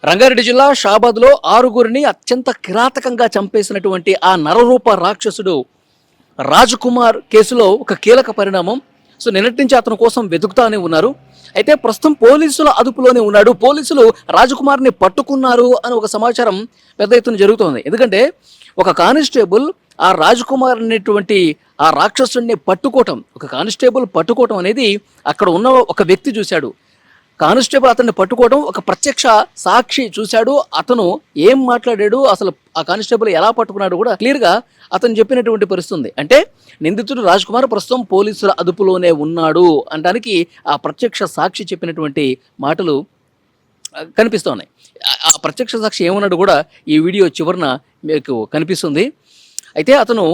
రంగారెడ్డి జిల్లా షాబాద్లో ఆరుగురిని అత్యంత కిరాతకంగా చంపేసినటువంటి ఆ నరరూప రాక్షసుడు రాజ్కుమార్ కేసులో ఒక కీలక పరిణామం. సో నిన్నటి నుంచి అతని కోసం వెతుకుతానే ఉన్నారు. అయితే ప్రస్తుతం పోలీసుల అదుపులోనే ఉన్నాడు. పోలీసులు రాజ్కుమార్ని పట్టుకున్నారు అని ఒక సమాచారం పెద్ద ఎత్తున జరుగుతోంది. ఎందుకంటే ఒక కానిస్టేబుల్ ఆ రాజ్కుమార్ అనేటువంటి ఆ రాక్షసుడిని పట్టుకోవటం, ఒక కానిస్టేబుల్ పట్టుకోవటం అనేది అక్కడ ఉన్న ఒక వ్యక్తి చూశాడు. కానిస్టేబుల్ అతన్ని పట్టుకోవడం ఒక ప్రత్యక్ష సాక్షి చూశాడు. అతను ఏం మాట్లాడాడు, అసలు ఆ కానిస్టేబుల్ ఎలా పట్టుకున్నాడు కూడా క్లియర్గా అతను చెప్పినటువంటి పరిస్థితి ఉంది. అంటే నిందితుడు రాజ్కుమార్ ప్రస్తుతం పోలీసుల అదుపులోనే ఉన్నాడు అనడానికి ఆ ప్రత్యక్ష సాక్షి చెప్పినటువంటి మాటలు కనిపిస్తున్నాయి. ఆ ప్రత్యక్ష సాక్షి ఏమన్నాడు కూడా ఈ వీడియో చివరన మీకు కనిపిస్తుంది. అయితే అతను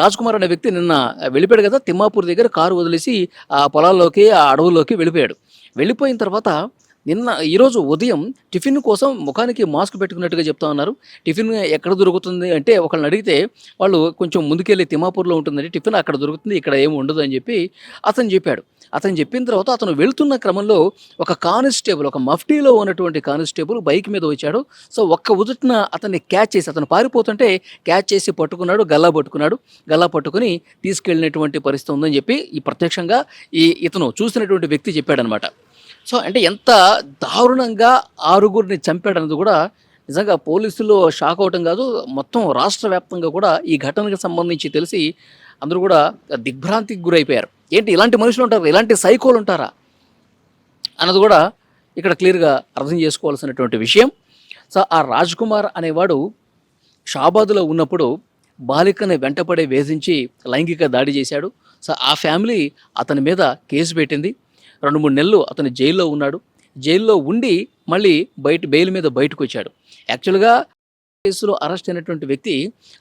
రాజ్కుమార్ అనే వ్యక్తి నిన్న వెళ్ళిపోయాడు కదా, తిమ్మాపూర్ దగ్గర కారు వదిలేసి ఆ పొలాల్లోకి ఆ అడవుల్లోకి వెళ్ళిపోయాడు. వెళ్ళిపోయిన తర్వాత ఈరోజు ఉదయం టిఫిన్ కోసం ముఖానికి మాస్క్ పెట్టుకున్నట్టుగా చెప్తా ఉన్నారు. టిఫిన్ ఎక్కడ దొరుకుతుంది అంటే ఒకళ్ళని అడిగితే వాళ్ళు కొంచెం ముందుకెళ్ళి తిమ్మాపూర్లో ఉంటుందండి టిఫిన్, అక్కడ దొరుకుతుంది, ఇక్కడ ఏమి ఉండదు అని చెప్పి అతను చెప్పాడు. అతను చెప్పిన తర్వాత అతను వెళ్తున్న క్రమంలో ఒక కానిస్టేబుల్, ఒక మఫ్టీలో ఉన్నటువంటి కానిస్టేబుల్ బైక్ మీద వచ్చాడు. సో ఒక్క ఉదుటిన అతన్ని క్యాచ్ చేసి, అతను పారిపోతుంటే క్యాచ్ చేసి పట్టుకున్నాడు, గల్లా పట్టుకుని తీసుకెళ్ళినటువంటి పరిస్థితి ఉందని చెప్పి ఈ ప్రత్యక్షంగా ఇతను చూసినటువంటి వ్యక్తి చెప్పాడనమాట. సో అంటే ఎంత దారుణంగా ఆరుగురిని చంపాడన్నది కూడా నిజంగా పోలీసులు షాక్ అవటం కాదు, మొత్తం రాష్ట్ర వ్యాప్తంగా కూడా ఈ ఘటనకు సంబంధించి తెలిసి అందరూ కూడా దిగ్భ్రాంతికి గురైపోయారు. ఏంటి ఇలాంటి మనుషులు ఉంటారా, ఇలాంటి సైకోలు ఉంటారా అన్నది కూడా ఇక్కడ క్లియర్గా అర్థం చేసుకోవాల్సినటువంటి విషయం. సో ఆ రాజ్కుమార్ అనేవాడు షాబాదులో ఉన్నప్పుడు బాలికని వెంటపడే వేధించి లైంగిక దాడి చేశాడు. సో ఆ ఫ్యామిలీ అతని మీద కేసు పెట్టింది. 2-3 నెలలు అతను జైల్లో ఉన్నాడు. జైల్లో ఉండి మళ్ళీ బెయిల్ మీద బయటకు వచ్చాడు. యాక్చువల్గా కేసులో అరెస్ట్ అయినటువంటి వ్యక్తి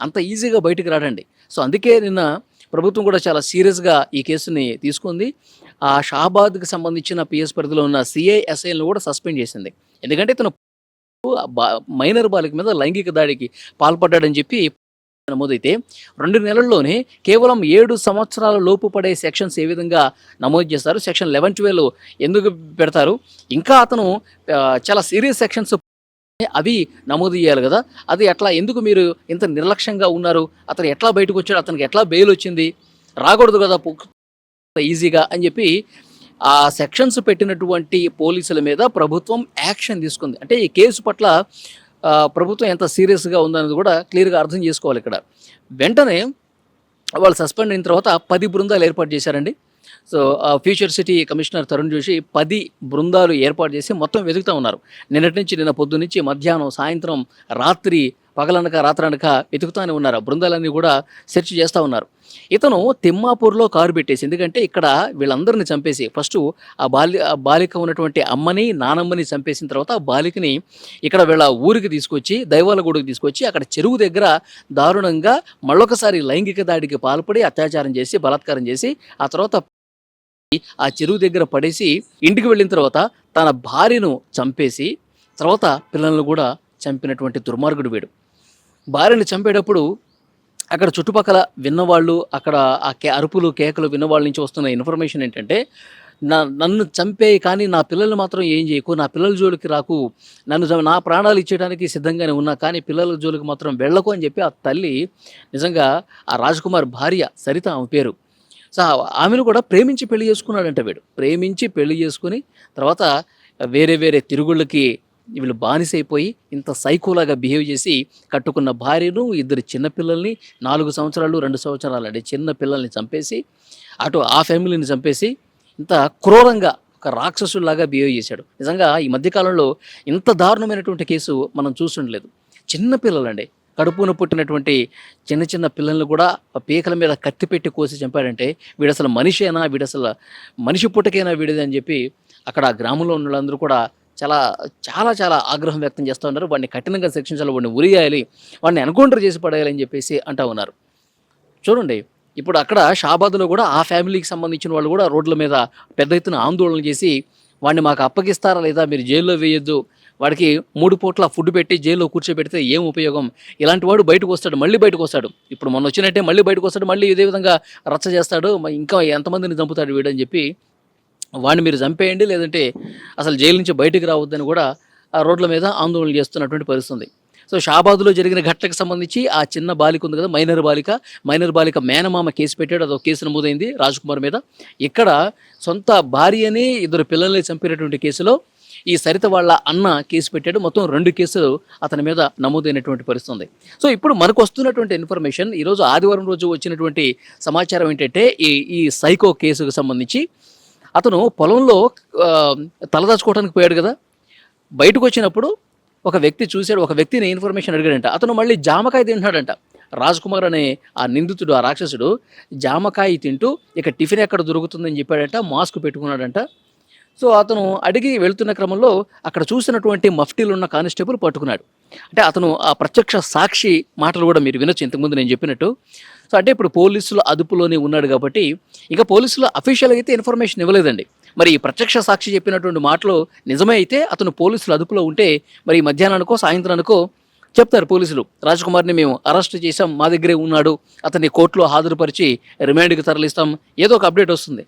అంత ఈజీగా బయటకు రాడండి. సో అందుకే నిన్న ప్రభుత్వం కూడా చాలా సీరియస్గా ఈ కేసుని తీసుకుంది. ఆ షాబాద్కి సంబంధించిన పిఎస్ పరిధిలో ఉన్న సిఐఎస్ఐలను కూడా సస్పెండ్ చేసింది. ఎందుకంటే ఇతను మైనర్ బాలిక మీద లైంగిక దాడికి పాల్పడ్డాడని చెప్పి నమోదైతే 2 నెలల్లోనే కేవలం 7 సంవత్సరాల లోపు పడే సెక్షన్స్ ఏ విధంగా నమోదు చేస్తారు, సెక్షన్ 11-12 ఎందుకు పెడతారు, ఇంకా అతను చాలా సీరియస్ సెక్షన్స్ అవి నమోదు చేయాలి కదా, అది ఎట్లా, ఎందుకు మీరు ఇంత నిర్లక్ష్యంగా ఉన్నారు, అతను ఎట్లా బయటకు వచ్చాడు, అతనికి ఎట్లా బెయిల్ వచ్చింది, రాకూడదు కదా ఈజీగా అని చెప్పి ఆ సెక్షన్స్ పెట్టినటువంటి పోలీసుల మీద ప్రభుత్వం యాక్షన్ తీసుకుంది. అంటే ఈ కేసు పట్ల ప్రభుత్వం ఎంత సీరియస్గా ఉందనేది కూడా క్లియర్గా అర్థం చేసుకోవాలి. ఇక్కడ వెంటనే వాళ్ళు సస్పెండ్ అయిన తర్వాత 10 బృందాలు ఏర్పాటు చేశారండి. So future city commissioner Tarun Joshi 10 బృందాలు ఏర్పాటు చేసి మొత్తం వెతుకుతూ ఉన్నారు. నిన్న పొద్దు నుంచి మధ్యాహ్నం, సాయంత్రం, రాత్రి, పగలనక రాత్రనక వెతుకుతానే ఉన్నారు. బృందాలన్నీ కూడా సెర్చ్ చేస్తూ ఉన్నారు. ఇతను తిమ్మాపూర్లో కారు పెట్టేసి, ఎందుకంటే ఇక్కడ వీళ్ళందరినీ చంపేసి ఫస్ట్ ఆ బాలిక ఉన్నటువంటి అమ్మని, నానమ్మని చంపేసిన తర్వాత ఆ బాలికని ఇక్కడ వీళ్ళ ఊరికి తీసుకొచ్చి, దైవాలగూడకి తీసుకొచ్చి అక్కడ చెరువు దగ్గర దారుణంగా మళ్ళొకసారి లైంగిక దాడికి పాల్పడి అత్యాచారం చేసి, బలాత్కారం చేసి ఆ తర్వాత ఆ చెరువు దగ్గర పడేసి ఇంటికి వెళ్ళిన తర్వాత తన భార్యను చంపేసి తర్వాత పిల్లలను కూడా చంపినటువంటి దుర్మార్గుడు వీడు. భార్యను చంపేటప్పుడు అక్కడ చుట్టుపక్కల విన్నవాళ్ళు, అక్కడ ఆ అరుపులు కేకలు విన్నవాళ్ళ నుంచి వస్తున్న ఇన్ఫర్మేషన్ ఏంటంటే, నన్ను చంపే కానీ నా పిల్లలు మాత్రం ఏం చేయకు, నా పిల్లల జోలికి రాకు, నా ప్రాణాలు ఇచ్చేయడానికి సిద్ధంగానే ఉన్నా కానీ పిల్లల జోలికి మాత్రం వెళ్ళకు అని చెప్పి ఆ తల్లి, నిజంగా ఆ రాజ్కుమార్ భార్య సరిత ఆమె పేరు. సో ఆమెను కూడా ప్రేమించి పెళ్లి చేసుకున్నాడంట వీడు. ప్రేమించి పెళ్లి చేసుకుని తర్వాత వేరే తిరుగుళ్ళకి వీళ్ళు బానిసైపోయి ఇంత సైకోలాగా బిహేవ్ చేసి కట్టుకున్న భార్యను, 2 చిన్నపిల్లల్ని, 4 సంవత్సరాలు 2 సంవత్సరాలు అంటే చిన్న పిల్లల్ని చంపేసి అటు ఆ ఫ్యామిలీని చంపేసి ఇంత క్రూరంగా ఒక రాక్షసులాగా బిహేవ్ చేశాడు. నిజంగా ఈ మధ్యకాలంలో ఇంత దారుణమైనటువంటి కేసు మనం చూస్తుండలేదు. చిన్న పిల్లలండి, కడుపున పుట్టినటువంటి చిన్న పిల్లల్ని కూడా పీకల మీద కత్తి పెట్టి కోసి చంపాడంటే వీడు అసలు మనిషేనా, వీడు అసలు మనిషి పుట్టకేనా వీడిది అని చెప్పి అక్కడ ఆ గ్రామంలో ఉన్న వాళ్ళందరూ కూడా చాలా ఆగ్రహం వ్యక్తం చేస్తూ ఉన్నారు. వాడిని కఠినంగా శిక్షించాలి, వాడిని ఉరియాలి, వాడిని ఎన్కౌంటర్ చేసి పడేయాలని చెప్పేసి అంటూ ఉన్నారు. చూడండి, ఇప్పుడు అక్కడ షాబాద్లో కూడా ఆ ఫ్యామిలీకి సంబంధించిన వాళ్ళు కూడా రోడ్ల మీద పెద్ద ఎత్తున ఆందోళన చేసి వాడిని మాకు అప్పగిస్తారా లేదా, మీరు జైల్లో వేయొద్దు, వాడికి 3 పూట్ల ఫుడ్ పెట్టి జైల్లో కూర్చోబెడితే ఏం ఉపయోగం, ఇలాంటి వాడు మళ్ళీ బయటకు వస్తాడు, ఇప్పుడు మొన్న వచ్చినట్టే మళ్ళీ బయటకు వస్తాడు, మళ్ళీ ఇదే విధంగా రచ్చ చేస్తాడు, ఇంకా ఎంతమందిని చంపుతాడు వీడని చెప్పి వాడిని మీరు చంపేయండి, లేదంటే అసలు జైలు నుంచి బయటకు రావద్దని కూడా ఆ రోడ్ల మీద ఆందోళన చేస్తున్నటువంటి పరిస్థితి ఉంది. సో షాబాద్లో జరిగిన ఘటనకు సంబంధించి ఆ చిన్న బాలిక ఉంది కదా, మైనర్ బాలిక మేనమామ కేసు పెట్టాడు. అదొక కేసు నమోదైంది రాజ్కుమార్ మీద. ఇక్కడ సొంత భార్యని 2 పిల్లల్ని చంపినటువంటి కేసులో ఈ సరిత వాళ్ళ అన్న కేసు పెట్టాడు. మొత్తం 2 కేసులు అతని మీద నమోదైనటువంటి పరిస్థితి ఉంది. సో ఇప్పుడు మనకు వస్తున్నటువంటి ఇన్ఫర్మేషన్, ఈరోజు ఆదివారం రోజు వచ్చినటువంటి సమాచారం ఏంటంటే ఈ సైకో కేసుకు సంబంధించి అతను పొలంలో తలదాచుకోవడానికి పోయాడు కదా, బయటకు వచ్చినప్పుడు ఒక వ్యక్తి చూశాడు, ఒక వ్యక్తిని ఇన్ఫర్మేషన్ అడిగాడంట. అతను మళ్ళీ జామకాయ తింటున్నాడంట. రాజ్కుమార్ అనే ఆ నిందితుడు, ఆ రాక్షసుడు జామకాయ తింటూ ఇక టిఫిన్ ఎక్కడ దొరుకుతుందని చెప్పాడంట, మాస్క్ పెట్టుకున్నాడంట. సో అతను అడిగి వెళ్తున్న క్రమంలో అక్కడ చూసినటువంటి మఫ్టీలు ఉన్న కానిస్టేబుల్ పట్టుకున్నాడు. అంటే అతను ఆ ప్రత్యక్ష సాక్షి మాటలు కూడా మీరు వినొచ్చు ఇంతకుముందు నేను చెప్పినట్టు. సో అంటే ఇప్పుడు పోలీసుల అదుపులోనే ఉన్నాడు కాబట్టి ఇక పోలీసులు అఫీషియల్గా అయితే ఇన్ఫర్మేషన్ ఇవ్వలేదండి. మరి ఈ ప్రత్యక్ష సాక్షి చెప్పినటువంటి మాటలు నిజమే అయితే అతను పోలీసుల అదుపులో ఉంటే మరి మధ్యాహ్నానికో సాయంత్రానికో చెప్తారు పోలీసులు, రాజ్కుమార్ని మేము అరెస్ట్ చేసాం, మా దగ్గరే ఉన్నాడు, అతన్ని కోర్టులో హాజరుపరిచి రిమాండ్కి తరలిస్తాం, ఏదో ఒక అప్డేట్ వస్తుంది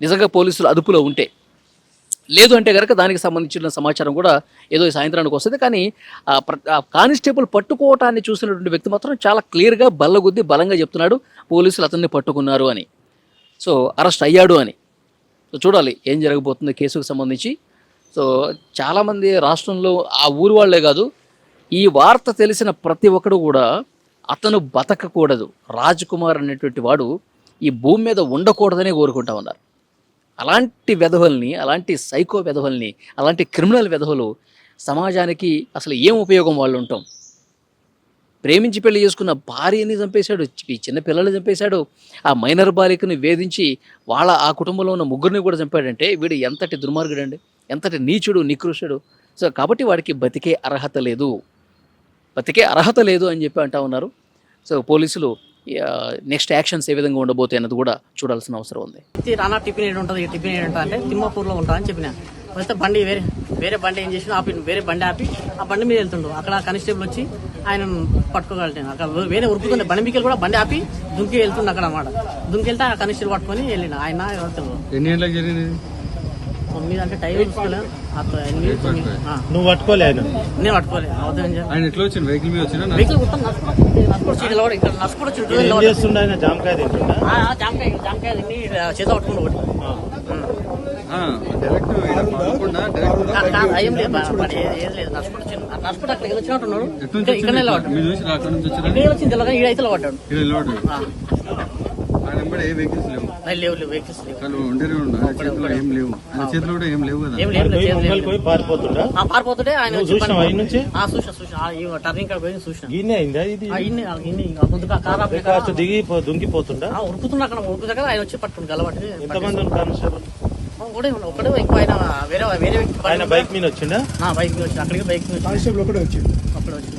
నిజంగా పోలీసులు అదుపులో ఉంటే. లేదు అంటే కనుక దానికి సంబంధించిన సమాచారం కూడా ఏదో సాయంత్రానికి వస్తుంది. కానీ ఆ కానిస్టేబుల్ పట్టుకోవటాన్ని చూసినటువంటి వ్యక్తి మాత్రం చాలా క్లియర్గా బల్లగుద్ది బలంగా చెప్తున్నాడు పోలీసులు అతన్ని పట్టుకున్నారు అని, సో అరెస్ట్ అయ్యాడు అని. సో చూడాలి ఏం జరగబోతుంది కేసుకు సంబంధించి. సో చాలామంది రాష్ట్రంలో ఆ ఊరు వాళ్ళే కాదు, ఈ వార్త తెలిసిన ప్రతి ఒక్కడు కూడా అతను బతకకూడదు, రాజ్కుమార్ అనేటువంటి వాడు ఈ భూమి మీద ఉండకూడదనే కోరుకుంటా ఉన్నారు. అలాంటి వెధవల్ని, అలాంటి సైకో వెధవల్ని, అలాంటి క్రిమినల్ వెధవలు సమాజానికి అసలు ఏం ఉపయోగం వాళ్ళు ఉంటాం. ప్రేమించి పెళ్లి చేసుకున్న భార్యని చంపేశాడు, ఈ చిన్న పిల్లల్ని చంపేశాడు, ఆ మైనర్ బాలికని వేధించి ఆ కుటుంబంలో ఉన్న ముగ్గురిని కూడా చంపాడంటే వీడు ఎంతటి దుర్మార్గుడండి, ఎంతటి నీచుడు, నికృష్టుడు. సో కాబట్టి వాడికి బతికే అర్హత లేదు అని చెప్పి అంటా ఉన్నారు. సో పోలీసులు నెక్స్ట్ యాక్షన్స్ ఏ విధంగా ఉండబోతాయి అన్నది కూడా చూడాల్సిన అవసరం ఉంది. రానా టిఫిన్ ఏడు ఉంటుంది, టిఫిన్ ఏడు ఉంటుంది అంటే తిమ్మాపూర్లో ఉంటా అని చెప్పిన. వస్తే బండి వేరే బండి ఏం చేసిన వేరే బండి ఆపి ఆ బండి మీద వెళ్తుండు. అక్కడ కానిస్టేబుల్ వచ్చి ఆయన పట్టుకోగలిగాను. అక్కడ వేరే ఉరుకుతుండే బండి మీకెళ్ళి కూడా బండి ఆపి దుంకి వెళ్తుండే అక్కడ అన్నమాట. దుంకి వెళ్తే ఆ కానిస్టేబుల్ పట్టుకొని వెళ్ళిన ఆయన. ఎన్ని గంటలకు జరిగింది? 9 అంటే టైం చూసుకోలేదు. నువ్వు పట్టుకోలే? నేను పట్టుకోలేదు. ఆయన ఎట్లా వచ్చింది? వెహికల్ మీద వచ్చిన? వెహికల్ మొత్తం నడుచుకుంటూ జామకాయ తింటుందా? జామకాయ తిని చేత పట్టుకుని ఒకటి ఏం లేదు, నడుచుకుంటూ అక్కడికి వచ్చినట్టున్నాడు. ఇక్కడ వచ్చింది తెల్లగా ఈడైతే పడ్డాడు. లేవు వెహికల్స్ పారిపోతుంటే ఆయన టర్నింగ్ కాడ పోయి చూసిన దుంకిపోతుండ ఉరుకుతుండ. అక్కడ ఉరుకుతాక ఆయన వచ్చి పట్టుకుని గలబట్టి ఒకటే ఎక్కువ ఆయన వేరే వ్యక్తి బైక్ మీద వచ్చిండ. బైక్ మీద వచ్చి అక్కడికి బైక్ మీద వచ్చి